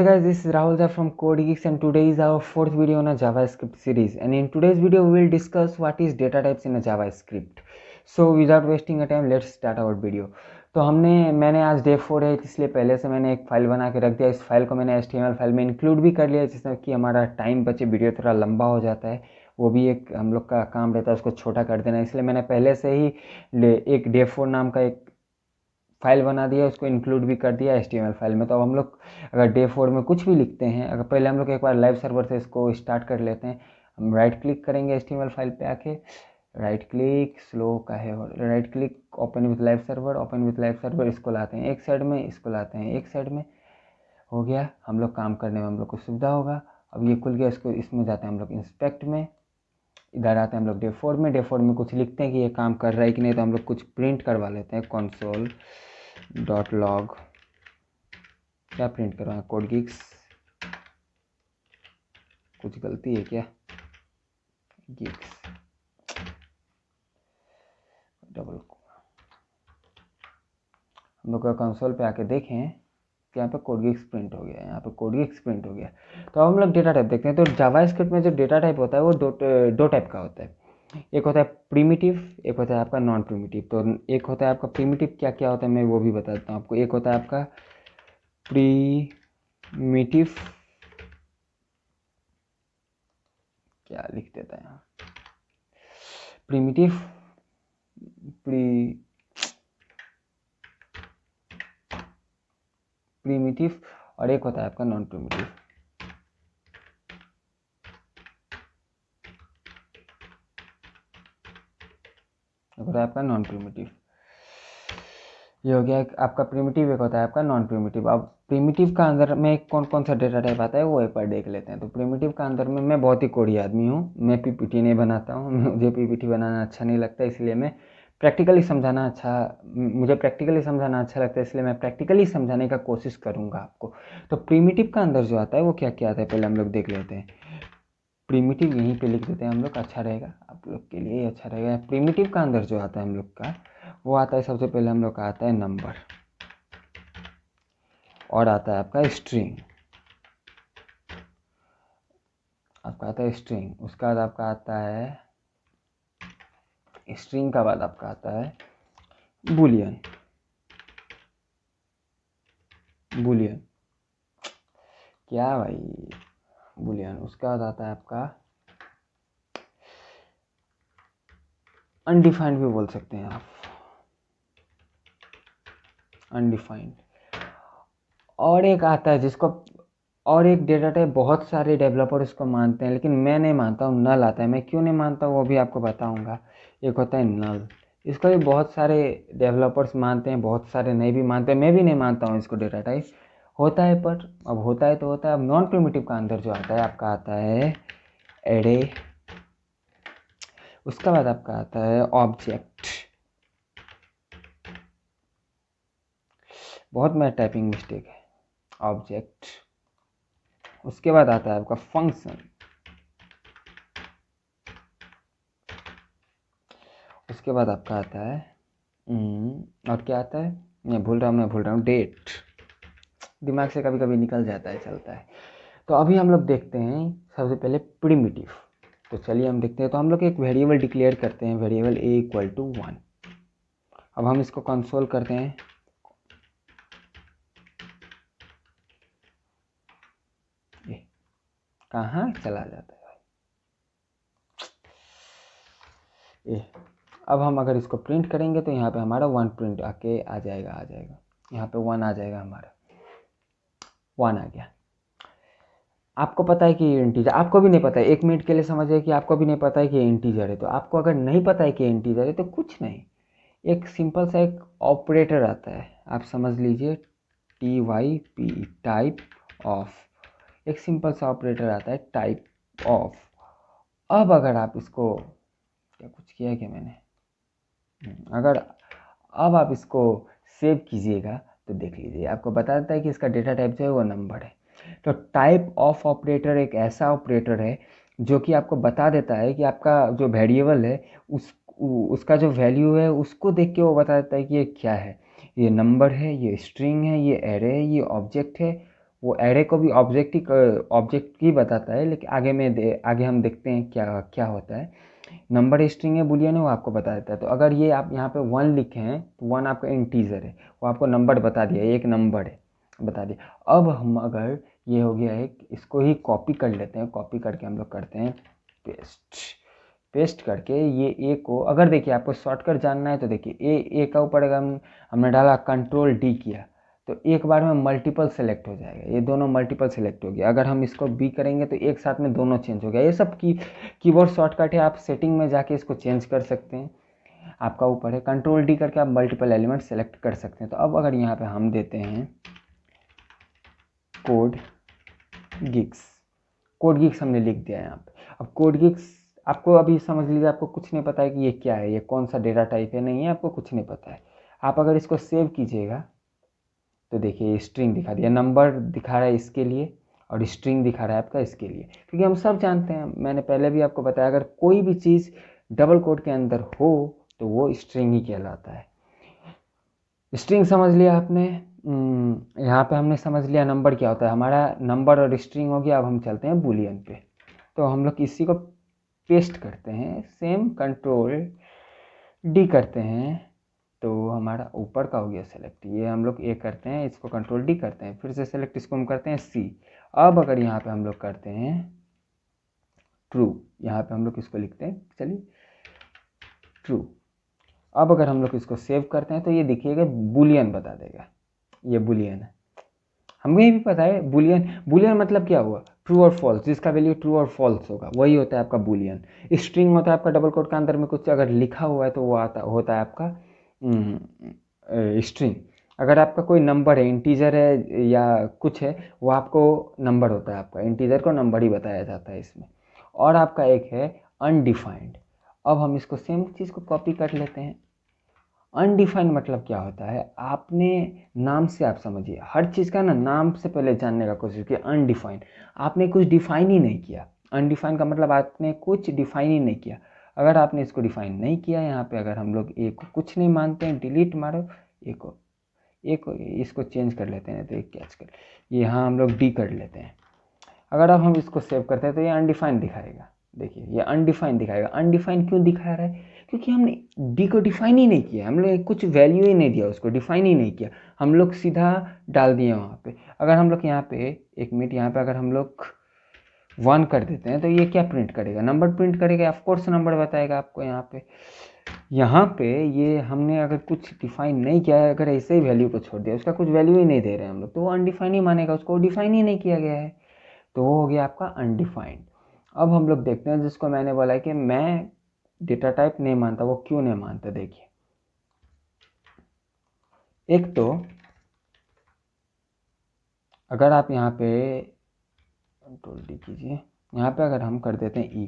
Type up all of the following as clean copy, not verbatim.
Hey guys, this is Rahul from Code Geeks and today is our fourth video on a JavaScript series, and in today's video we will discuss what is data types in a JavaScript. So without wasting a time, let's start our video. तो मैंने आज day 4 है इसलिए पहले से मैंने एक file बना के रख दिया। इस फाइल को मैंने HTML फाइल में इंक्लूड भी कर लिया जिससे कि हमारा टाइम बचे, वीडियो थोड़ा लंबा हो जाता है, वो भी एक हम लोग का काम रहता है उसको छोटा कर देना। इसलिए मैंने पहले से ही एक डे 4 नाम का एक फाइल बना दिया, उसको इंक्लूड भी कर दिया HTML फाइल में। तो अब हम लोग अगर डे 4 में कुछ भी लिखते हैं, अगर पहले हम लोग एक बार लाइव सर्वर से इसको स्टार्ट कर लेते हैं। हम राइट क्लिक करेंगे HTML फाइल पे आके, राइट क्लिक स्लो का है, right click open with live server, open with live server, इसको लाते हैं एक साइड में, इसको लाते हैं एक साइड में, हो गया। हम लोग काम करने में हम लोग को सुविधा होगा। अब ये खुल गया, इसको इसमें जाते हैं हम लोग इंस्पेक्ट में, इधर आते हैं हम लोग डे 4 में। डे 4 में कुछ लिखते हैं कि ये काम कर रहा है कि नहीं, तो हम लोग कुछ प्रिंट करवा लेते हैं, console.log। क्या प्रिंट करवाएं, कोड गिक्स, कुछ गलती है क्या, गिक्स डबल। हम लोग का कंसोल पे आके देखें कि यहाँ पे कोड गिक्स प्रिंट हो गया, यहाँ पे कोड गिक्स प्रिंट हो गया। तो अब हम लोग डेटा टाइप देखते हैं। तो जावास्क्रिप्ट में जो डेटा टाइप होता है वो दो टाइप का होता है। एक होता है प्रीमिटिव, एक होता है आपका नॉन प्रीमिटिव। तो एक होता है आपका प्रीमिटिव, क्या क्या होता है मैं वो भी बता देता हूँ आपको। एक होता है आपका प्रीमिटिव, क्या लिख देता है यहाँ, प्रीमिटिव प्रीमिटिव, और एक होता है आपका नॉन प्रीमिटिव। एक होता है आपका नॉन प्रीमिटिव, ये हो गया एक आपका प्रीमिटिव, एक होता है आपका नॉन प्रीमिटिव। अब प्रीमिटिव का अंदर में कौन कौन सा डेटा टाइप आता है वो एक बार देख लेते हैं। तो प्रीमिटिव का अंदर में, मैं बहुत ही कोढ़ी आदमी हूँ, मैं पीपीटी नहीं बनाता हूँ, मुझे पीपीटी बनाना अच्छा नहीं लगता, इसलिए मैं प्रैक्टिकली समझाना मुझे प्रैक्टिकली समझाना अच्छा लगता है, इसलिए मैं प्रैक्टिकली समझाने का कोशिश करूँगा आपको। तो प्रीमिटिव का अंदर जो आता है वो क्या क्या आता है पहले हम लोग देख लेते हैं। प्रीमिटिव यहीं पे लिख देते हैं हम लोग, अच्छा रहेगा, आप लोग के लिए अच्छा रहेगा। प्रीमिटिव का अंदर जो आता है हम लोग का, वो आता है सबसे पहले हम लोग का आता है नंबर, और आता है आपका स्ट्रिंग, आपका आता है स्ट्रिंग। उसके बाद आपका आता है स्ट्रिंग का बाद आपका आता है बुलियन, बुलियन क्या भाई, बुलियन। उसके बाद आता है आपका अनडिफाइंड भी बोल सकते हैं आप, अनडिफाइंड। और एक आता है जिसको, और एक डेटा टाइप बहुत सारे डेवलपर इसको मानते हैं लेकिन मैं नहीं मानता हूँ, नल आता है। मैं क्यों नहीं मानता हूँ वो भी आपको बताऊँगा। एक होता है नल, इसको भी बहुत सारे डेवलपर्स मानते हैं, बहुत सारे नहीं भी मानते, मैं भी नहीं मानता हूँ इसको डेटा टाइप। होता है पर अब होता है तो होता है। अब नॉन प्रिमिटिव का अंदर जो आता है आपका आता है एरे, उसका बाद आपका आता है ऑब्जेक्ट, बहुत मेरा टाइपिंग मिस्टेक है, ऑब्जेक्ट। उसके बाद आता है आपका फंक्शन, उसके बाद आपका आता है और क्या आता है, मैं भूल रहा हूँ, डेट। दिमाग से कभी कभी निकल जाता है, चलता है। तो अभी हम लोग देखते हैं सबसे पहले प्रिमिटिव। तो चलिए हम देखते हैं। तो हम लोग एक वेरिएबल डिक्लेयर करते हैं, वेरिएबल a=1। अब हम इसको कंसोल करते हैं, कहाँ चला जाता है भाई। अब हम अगर इसको प्रिंट करेंगे तो यहाँ पे हमारा 1 प्रिंट आके आ जाएगा, यहाँ पे 1 आ जाएगा, हमारा 1 आ गया। आपको पता है कि ये इंटीजर, आपको भी नहीं पता है, 1 मिनट के लिए समझिए कि आपको भी नहीं पता है कि ये इंटीजर है। तो आपको अगर नहीं पता है कि ये इंटीजर है तो कुछ नहीं, एक सिंपल सा एक ऑपरेटर आता है, आप समझ लीजिए TYP, टाइप ऑफ, एक सिंपल सा ऑपरेटर आता है टाइप ऑफ। अब अगर आप इसको, क्या कुछ किया है क्या मैंने, अगर अब आप इसको सेव कीजिएगा तो देख लीजिए, आपको बता देता है कि इसका डेटा टाइप जो है वो नंबर है। तो टाइप ऑफ ऑपरेटर एक ऐसा ऑपरेटर है जो कि आपको बता देता है कि आपका जो वेरिएबल है उसका जो वैल्यू है उसको देख के वो बता देता है कि ये क्या है, ये नंबर है, ये स्ट्रिंग है, ये एरे है, ये ऑब्जेक्ट है, वो एरे को भी ऑब्जेक्ट ही बताता है, लेकिन आगे हम देखते हैं क्या क्या होता है। नंबर स्ट्रिंग है, बुलियन है, वो आपको बता देता है। तो अगर ये आप यहाँ पे 1 लिखे हैं तो 1 आपका इंटीजर है, वो आपको नंबर बता दिया, एक नंबर है बता दिया। अब हम अगर ये हो गया है, इसको ही कॉपी कर लेते हैं, कॉपी करके हम लोग करते हैं पेस्ट करके ये ए को, अगर देखिए आपको शॉर्टकट जानना है तो देखिए ए का ऊपर अगर हमने डाला कंट्रोल डी किया तो एक बार में मल्टीपल सेलेक्ट हो जाएगा, ये दोनों मल्टीपल सेलेक्ट हो गया। अगर हम इसको बी करेंगे तो एक साथ में दोनों चेंज हो गया। ये सब कीबोर्ड शॉर्टकट है, आप सेटिंग में जाके इसको चेंज कर सकते हैं, आपका ऊपर है। कंट्रोल डी करके आप मल्टीपल एलिमेंट सेलेक्ट कर सकते हैं। तो अब अगर यहाँ पे हम देते हैं कोड गिग्स हमने लिख दिया है यहाँ पे। अब कोड गिग्स आपको अभी समझ लीजिए आपको कुछ नहीं पता है कि ये क्या है, ये कौन सा डेटा टाइप है, नहीं है, आपको कुछ नहीं पता है। आप अगर इसको सेव कीजिएगा तो देखिए स्ट्रिंग दिखा दिया, नंबर दिखा रहा है इसके लिए और स्ट्रिंग दिखा रहा है आपका इसके लिए, क्योंकि हम सब जानते हैं, मैंने पहले भी आपको बताया, अगर कोई भी चीज़ डबल कोड के अंदर हो तो वो स्ट्रिंग ही कहलाता है। स्ट्रिंग समझ लिया आपने। यहाँ पे हमने समझ लिया नंबर क्या होता है, हमारा नंबर और स्ट्रिंग हो गया। अब हम चलते हैं बुलियन पे। तो हम लोग इसी को पेस्ट करते हैं, सेम कंट्रोल डी करते हैं तो हमारा ऊपर का हो गया सेलेक्ट। ये हम लोग ए करते हैं, इसको कंट्रोल डी करते हैं, फिर से सेलेक्ट, इसको हम करते हैं सी। अब अगर यहाँ पे हम लोग करते हैं ट्रू, यहाँ पे हम लोग इसको लिखते हैं, चलिए ट्रू। अब अगर हम लोग इसको सेव करते हैं तो ये देखिएगा बुलियन बता देगा, ये बुलियन है। हमको ये भी पता है बुलियन मतलब क्या हुआ, ट्रू और फॉल्स, जिसका वैल्यू ट्रू और फॉल्स होगा वही होता है आपका बुलियन। स्ट्रिंग होता है आपका डबल कोट के अंदर में कुछ अगर लिखा हुआ है तो वो होता है आपका स्ट्रिंग। अगर आपका कोई नंबर है, इंटीजर है या कुछ है, वो आपको नंबर होता है, आपका इंटीजर को नंबर ही बताया जाता है इसमें। और आपका एक है अनडिफाइंड। अब हम इसको सेम चीज़ को कॉपी कर लेते हैं। अनडिफाइंड मतलब क्या होता है, आपने नाम से, आप समझिए हर चीज़ का ना नाम से पहले जानने का कोशिश किया। अनडिफाइंड, आपने कुछ डिफाइन ही नहीं किया। अनडिफाइंड का मतलब आपने कुछ डिफाइन ही नहीं किया। अगर आपने इसको डिफाइन नहीं किया, यहाँ पे अगर हम लोग ए को कुछ नहीं मानते हैं, डिलीट मारो ए को, इसको चेंज कर लेते हैं, तो एक कैच कर, ये यहाँ हम लोग डी कर लेते हैं। अगर अब हम इसको सेव करते हैं तो ये अनडिफाइंड दिखाएगा। देखिए ये अनडिफाइंड दिखाएगा। अनडिफाइंड क्यों दिखा रहा है, क्योंकि हमने डी को डिफाइन ही नहीं किया, हम लोग कुछ वैल्यू ही नहीं दिया, उसको डिफाइन ही नहीं किया, हम लोग सीधा डाल दिए वहाँ पे। अगर हम लोग यहाँ पे एक मिनट, यहाँ पे अगर हम लोग 1 कर देते हैं तो ये क्या प्रिंट करेगा, नंबर प्रिंट करेगा, ऑफकोर्स नंबर बताएगा आपको। यहाँ पे ये हमने अगर कुछ डिफाइन नहीं किया है, अगर ऐसे ही वैल्यू को छोड़ दिया, उसका कुछ वैल्यू ही नहीं दे रहे हैं हम लोग, तो वो अनडिफाइन ही मानेगा, उसको डिफाइन ही नहीं किया गया है, तो वो हो गया आपका अनडिफाइंड। अब हम लोग देखते हैं जिसको मैंने बोला है कि मैं डेटा टाइप नहीं मानता, वो क्यों नहीं मानता। देखिए एक तो अगर आप यहाँ पे कंट्रोल डी कीजिए, यहाँ पे अगर हम कर देते हैं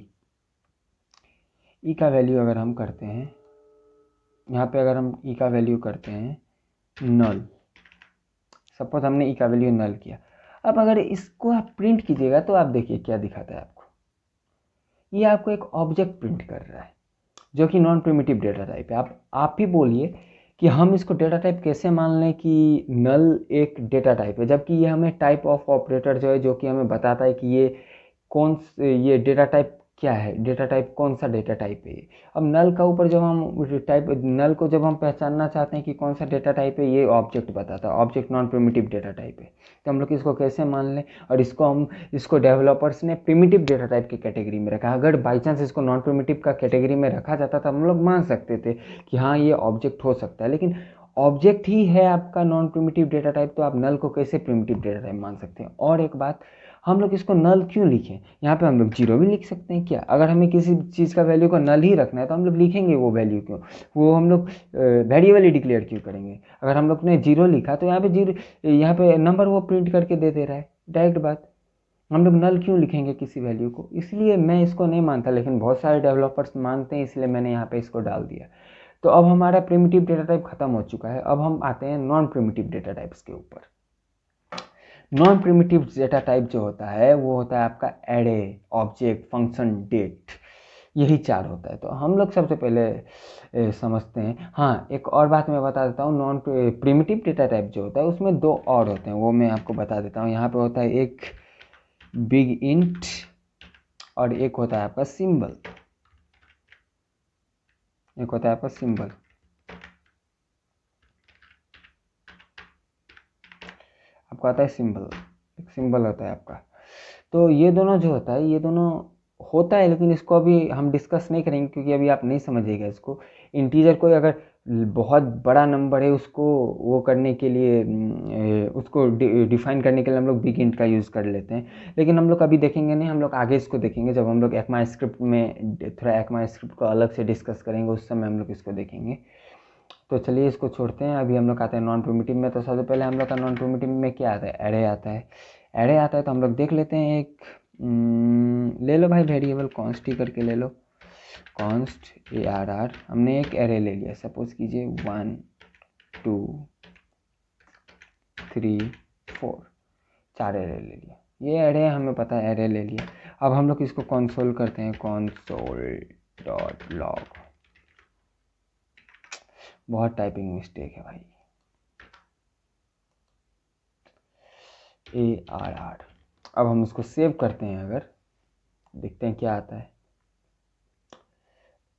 ई का वैल्यू अगर हम करते हैं, यहाँ पे अगर हम ई का वैल्यू करते हैं नल, सपोज हमने ई का वैल्यू नल किया। अब अगर इसको आप प्रिंट कीजिएगा तो आप देखिए क्या दिखाता है आपको, ये आपको एक ऑब्जेक्ट प्रिंट कर रहा है जो कि नॉन प्रिमिटिव डेटा टाइप है। आप ही बोलिए कि हम इसको डेटा टाइप कैसे मान लें कि नल एक डेटा टाइप है, जबकि ये हमें टाइप ऑफ ऑपरेटर जो है, जो कि हमें बताता है कि ये डेटा टाइप क्या है, डेटा टाइप कौन सा डेटा टाइप है। अब नल का ऊपर जब हम नल को जब हम पहचानना चाहते हैं कि कौन सा डेटा टाइप है, ये ऑब्जेक्ट बताता है, object non primitive data type है। तो हम लोग इसको कैसे मान लें, और इसको डेवलपर्स ने प्रिमिटिव डेटा टाइप की कैटेगरी में रखा। अगर बाई चांस इसको नॉन प्रिमिटिव का कैटेगरी में रखा जाता तो हम लोग मान सकते थे कि हाँ ये ऑब्जेक्ट हो सकता है, लेकिन ऑब्जेक्ट ही है आपका नॉन प्रिमिटिव डेटा टाइप, तो आप नल को कैसे प्रिमिटिव डेटा टाइप मान सकते हैं। और एक बात, हम लोग इसको नल क्यों लिखें, यहाँ पे हम लोग जीरो भी लिख सकते हैं क्या। अगर हमें किसी चीज़ का वैल्यू को नल ही रखना है तो हम लोग लिखेंगे वो वैल्यू क्यों, वो हम लोग वेरिएबल ही डिक्लेयर क्यों करेंगे। अगर हम लोग ने जीरो लिखा तो यहाँ पे नंबर वो प्रिंट करके दे रहा है, डायरेक्ट बात। हम लोग नल क्यों लिखेंगे किसी वैल्यू को, इसलिए मैं इसको नहीं मानता, लेकिन बहुत सारे डेवलपर्स मानते हैं, इसलिए मैंने यहाँ पे इसको डाल दिया। तो अब हमारा प्रिमिटिव डेटा टाइप खत्म हो चुका है। अब हम आते हैं नॉन प्रिमिटिव डेटा टाइप्स के ऊपर। नॉन प्रिमिटिव डेटा टाइप जो होता है वो होता है आपका एरे, ऑब्जेक्ट, फंक्शन, डेट। यही 4 होता है। तो हम लोग सबसे पहले समझते हैं। हाँ, एक और बात मैं बता देता हूँ, नॉन प्रिमिटिव डेटा टाइप जो होता है उसमें 2 और होते हैं, वो मैं आपको बता देता हूँ। यहाँ पे होता है एक बिग इंट और एक होता है आपका सिंबल। एक होता है आपका सिंबल, आपका आता है सिंबल, एक सिंबल होता है आपका। तो ये दोनों जो होता है, ये दोनों होता है, लेकिन इसको अभी हम डिस्कस नहीं करेंगे क्योंकि अभी आप नहीं समझिएगा इसको। इंटीजर कोई अगर बहुत बड़ा नंबर है, उसको वो करने के लिए उसको डिफाइन करने के लिए हम लोग बिग इंट का यूज़ कर लेते हैं, लेकिन हम लोग अभी देखेंगे नहीं, हम लोग आगे इसको देखेंगे जब हम लोग ECMAScript में थोड़ा ECMAScript को अलग से डिस्कस करेंगे, उस समय हम लोग इसको देखेंगे। तो चलिए इसको छोड़ते हैं, अभी हम लोग आते हैं नॉन प्रिमिटिव में। तो सबसे पहले हम लोग का नॉन प्रिमिटिव में क्या आता है, एरे आता है। एरे आता है तो हम लोग देख लेते हैं, एक ले लो भाई वेरिएबल कॉन्स्ट ही करके ले लो, कॉन्स्ट ARR। हमने एक एरे ले लिया, सपोज कीजिए 1 2 3 4, 4 एरे ले लिया। ये एरे हमें पता है, एरे ले लिया। अब हम लोग इसको कंसोल करते हैं, console.log। बहुत टाइपिंग मिस्टेक है भाई, ARR। अब हम इसको सेव करते हैं, अगर देखते हैं क्या आता है।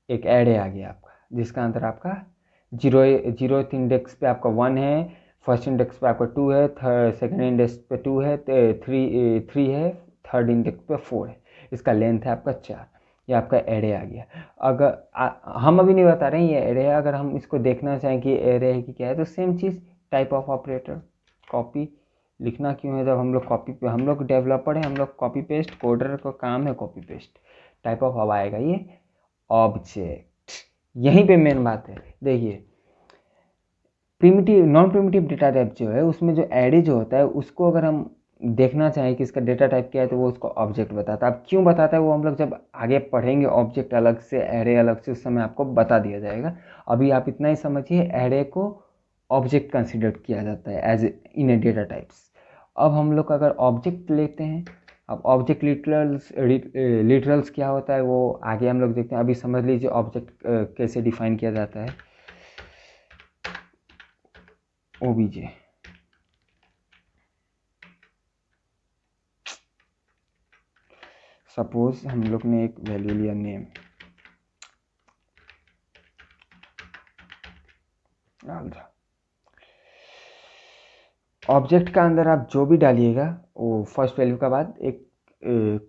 एक एरे आ गया आपका, जिसका अंदर आपका जीरोथ इंडेक्स पे आपका 1 है, फर्स्ट इंडेक्स पे आपका 2 है, सेकंड इंडेक्स पे 2 है, 3 है, थर्ड इंडेक्स पे 4 है। इसका लेंथ है आपका 4। ये आपका एरे आ गया। अगर हम अभी नहीं बता रहे हैं ये एरे है, अगर हम इसको देखना चाहें कि एरे है कि क्या है, तो same cheese, type of operator, copy. लिखना क्यों है, जब हम लोग कॉपी पे, हम लोग डेवलपर है, हम लोग कॉपी पेस्ट, कोडर का काम है कॉपी पेस्ट। टाइप ऑफ अब आएगा ये ऑब्जेक्ट। यहीं पे मेन बात है, देखिए primitive non primitive data type जो है, उसमें जो एरे जो होता है, उसको अगर हम देखना चाहें कि इसका डेटा टाइप क्या है, तो वो उसको ऑब्जेक्ट बताता है। अब क्यों बताता है वो हम लोग जब आगे पढ़ेंगे, ऑब्जेक्ट अलग से एरे अलग से, उस समय आपको बता दिया जाएगा। अभी आप इतना ही समझिए, एरे को ऑब्जेक्ट कंसिडर किया जाता है as in a data types. अब हम लोग अगर ऑब्जेक्ट लेते हैं, अब ऑब्जेक्ट लिटरल्स क्या होता है वो आगे हम लोग देखते हैं। अभी समझ लीजिए ऑब्जेक्ट कैसे डिफाइन किया जाता है, ओबीजे। सपोज हम लोग ने एक वैल्यू लिया नेम, डाल दिया। ऑब्जेक्ट का अंदर आप जो भी डालिएगा, वो फर्स्ट वैल्यू का बाद एक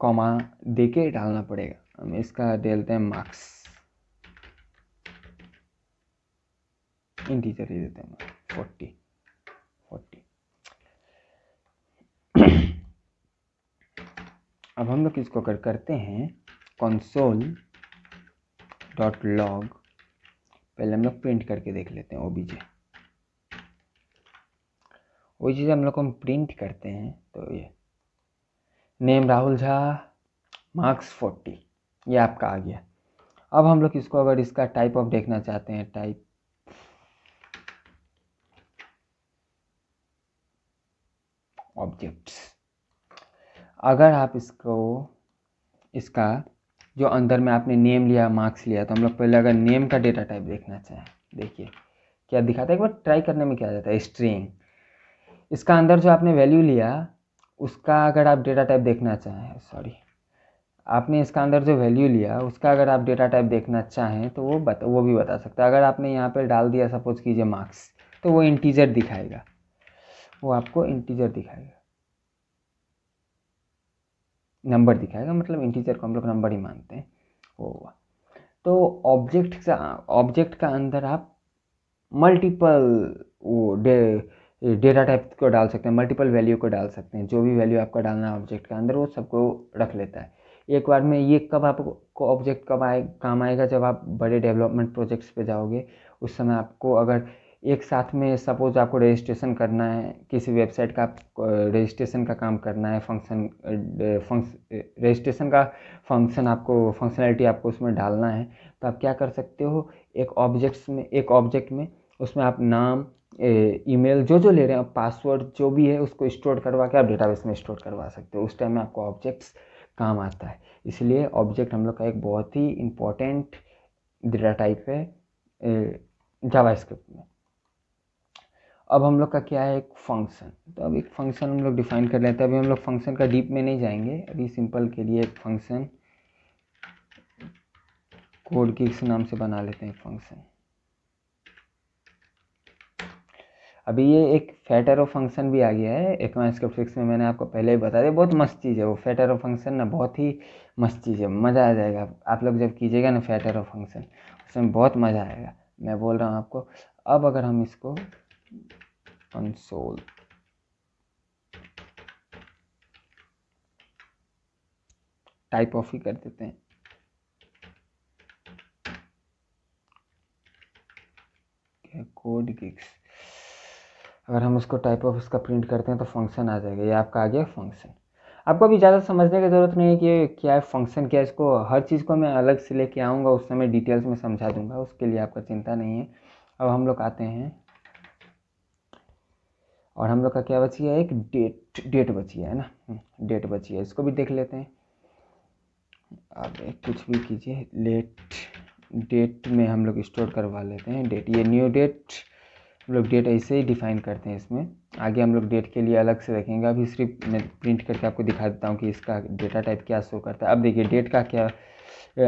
कॉमा दे के डालना पड़ेगा। हम इसका डालते हैं मार्क्स, इंटीजर ही देते हैं 40। अब हम लोग इसको अगर करते हैं console.log, पहले हम लोग प्रिंट करके देख लेते हैं ओबीजे। वही चीज़ हम लोग को हम प्रिंट करते हैं, तो ये नेम राहुल झा, मार्क्स 40, ये आपका आ गया। अब हम लोग इसको अगर इसका टाइप ऑफ देखना चाहते हैं, टाइप ऑब्जेक्ट्स। अगर आप इसका जो अंदर में आपने नेम लिया, मार्क्स लिया, तो हम लोग पहले अगर नेम का डेटा टाइप देखना चाहें, देखिए क्या दिखाता है, एक बार ट्राई करने में क्या जाता है, स्ट्रिंग। इसका अंदर जो आपने वैल्यू लिया, उसका अगर आप डेटा टाइप देखना चाहें, सॉरी, आपने इसका अंदर जो वैल्यू लिया उसका अगर आप डेटा टाइप देखना चाहें, तो वो भी बता सकता है। अगर आपने यहाँ पर डाल दिया सपोज कीजिए मार्क्स, तो वो इंटीजर दिखाएगा, वो आपको इंटीजर दिखाएगा, नंबर दिखाएगा, मतलब इंटीजर को हम लोग नंबर ही मानते हैं वो हुआ। तो ऑब्जेक्ट का अंदर आप मल्टीपल वो डेटा टाइप को डाल सकते हैं, मल्टीपल वैल्यू को डाल सकते हैं। जो भी वैल्यू आपका डालना है ऑब्जेक्ट के अंदर, वो सबको रख लेता है एक बार में। ये कब आपको ऑब्जेक्ट कब काम आएगा, जब आप बड़े डेवलपमेंट प्रोजेक्ट्स पे जाओगे, उस समय आपको अगर एक साथ में सपोज आपको रजिस्ट्रेशन करना है, किसी वेबसाइट का रजिस्ट्रेशन का काम करना है, रजिस्ट्रेशन का फंक्शन आपको, फंक्शनैलिटी आपको उसमें डालना है, तो आप क्या कर सकते हो, एक ऑब्जेक्ट में उसमें आप नाम, ईमेल जो ले रहे हैं, पासवर्ड जो भी है, उसको स्टोर करवा के आप डेटाबेस में स्टोर करवा सकते हो। उस टाइम में आपको ऑब्जेक्ट्स काम आता है। इसलिए ऑब्जेक्ट हम लोग का एक बहुत ही इम्पोर्टेंट डेटा टाइप है जावास्क्रिप्ट में। अब हम लोग का क्या है, एक फंक्शन। तो अब एक फंक्शन हम लोग डिफाइन कर लेते हैं। अभी हम लोग फंक्शन का डीप में नहीं जाएंगे, अभी सिंपल के लिए एक फंक्शन कोड गिग्स नाम से बना लेते हैं फंक्शन। अभी ये एक फैट एरो फंक्शन भी आ गया है ECMAScript 6 में, मैंने आपको पहले ही बता दिया। बहुत मस्त चीज़ है वो फैट एरो फंक्शन ना, बहुत ही मस्त चीज़ है, मज़ा आ जाएगा आप लोग जब कीजिएगा ना फैट एरो फंक्शन, उसमें बहुत मज़ा आएगा, मैं बोल रहा हूँ आपको। अब अगर हम इसको कंसोल टाइप ऑफ ही कर देते हैं, कोड गिग्स, अगर हम उसको टाइप ऑफ इसका प्रिंट करते हैं तो फंक्शन आ जाएगा। ये आपका आ गया फंक्शन। आपको अभी ज़्यादा समझने की ज़रूरत नहीं है कि क्या है फंक्शन, क्या है, इसको हर चीज़ को मैं अलग से लेके आऊँगा, उस समय डिटेल्स में समझा दूंगा, उसके लिए आपका चिंता नहीं है। अब हम लोग आते हैं और हम लोग का क्या बची है, एक डेट बची है ना, डेट बची है, इसको भी देख लेते हैं। आप कुछ भी कीजिए, डेट में हम लोग स्टोर करवा लेते हैं डेट, ये न्यू डेट हम लोग डेट ऐसे ही डिफाइन करते हैं इसमें। आगे हम लोग डेट के लिए अलग से रखेंगे, अभी सिर्फ मैं प्रिंट करके आपको दिखा देता हूँ कि इसका डेटा टाइप क्या शो करता है। अब देखिए डेट का क्या,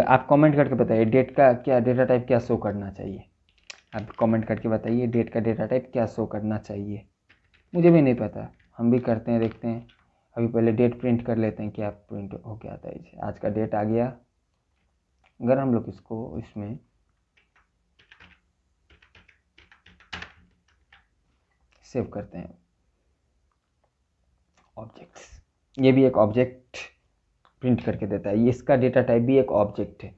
आप कमेंट करके बताइए डेट का क्या डेटा टाइप क्या शो करना चाहिए। आप कमेंट करके बताइए डेट का डेटा टाइप क्या शो करना चाहिए, मुझे भी नहीं पता, हम भी करते हैं, देखते हैं। अभी पहले डेट प्रिंट कर लेते हैं, क्या प्रिंट हो गया था, आज का डेट आ गया। अगर हम लोग इसको इसमें सेव करते हैं ऑब्जेक्ट्स, ये भी एक ऑब्जेक्ट प्रिंट करके देता है, इसका डेटा टाइप भी एक ऑब्जेक्ट है,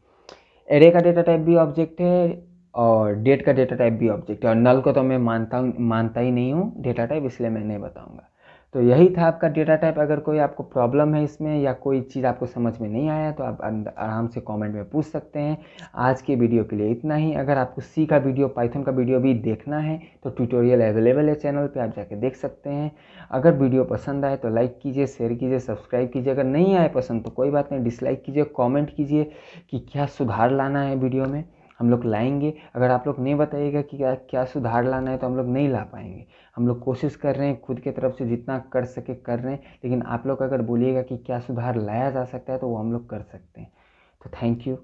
एरे का डेटा टाइप भी ऑब्जेक्ट है और डेट का डेटा टाइप भी ऑब्जेक्ट है। और नल को तो मैं मानता ही नहीं हूँ डेटा टाइप, इसलिए मैं नहीं बताऊँगा। तो यही था आपका डेटा टाइप। अगर कोई आपको प्रॉब्लम है इसमें या कोई चीज़ आपको समझ में नहीं आया तो आप आराम से कमेंट में पूछ सकते हैं। आज के वीडियो के लिए इतना ही। अगर आपको सी का वीडियो, पाइथन का वीडियो भी देखना है तो ट्यूटोरियल अवेलेबल है चैनल पे, आप जाके देख सकते हैं। अगर वीडियो पसंद आए तो लाइक कीजिए, शेयर कीजिए, सब्सक्राइब कीजिए। अगर नहीं आए पसंद तो कोई बात नहीं, डिसलाइक कीजिए, कॉमेंट कीजिए कि क्या सुधार लाना है वीडियो में, हम लोग लाएंगे। अगर आप लोग नहीं बताइएगा कि क्या सुधार लाना है तो हम लोग नहीं ला पाएंगे। हम लोग कोशिश कर रहे हैं खुद की तरफ से जितना कर सके कर रहे हैं, लेकिन आप लोग अगर बोलिएगा कि क्या सुधार लाया जा सकता है तो वो हम लोग कर सकते हैं। तो थैंक यू।